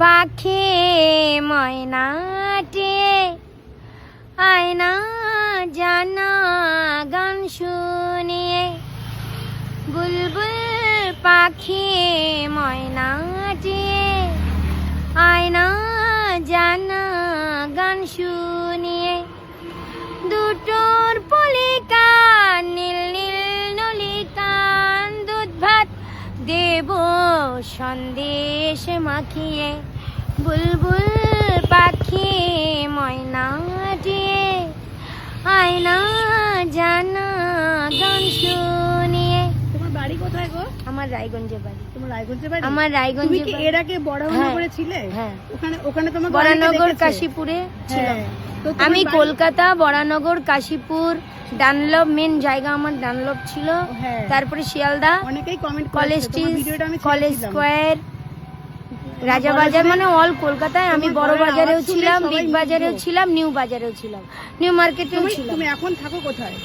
পাখি ময়নাটি আয়না জানা গান শুনিয়ে, বুলবুল পাখি ময়নাটি আয়না জানা গান শুনিয়ে, দুটোর পলিকান নীল নীল নলিকান, দুধ ভাত দেব সন্দেশ মাখিয়ে, বুলবুল পাখি ময়নাটি আয়না জানা গান শুনিয়ে। তোমার বাড়ি কোথায় গো? আমার রায়গঞ্জে বাড়ি। তোমার রায়গঞ্জে বাড়ি? আমার রায়গঞ্জে তুমি কি এর আগে বড়ানগরে ছিলে? হ্যাঁ। ওখানে তোমার বরানগর কাশীপুরে ছিলাম। আমি কলকাতা, বরানগর, কাশীপুর, ডানলপ, মেন জায়গা আমার ডানলপ ছিল। তারপরে শিয়ালদা, অনেকেই comment college street, college square, Rajabazar, মানে অল কলকাতায়। আমি বড় বাজারেও ছিলাম, বিগ বাজারেও ছিলাম, নিউ বাজারেও ছিলাম, নিউ মার্কেটেও ছিলাম। তুমি এখন থাকো কোথায়?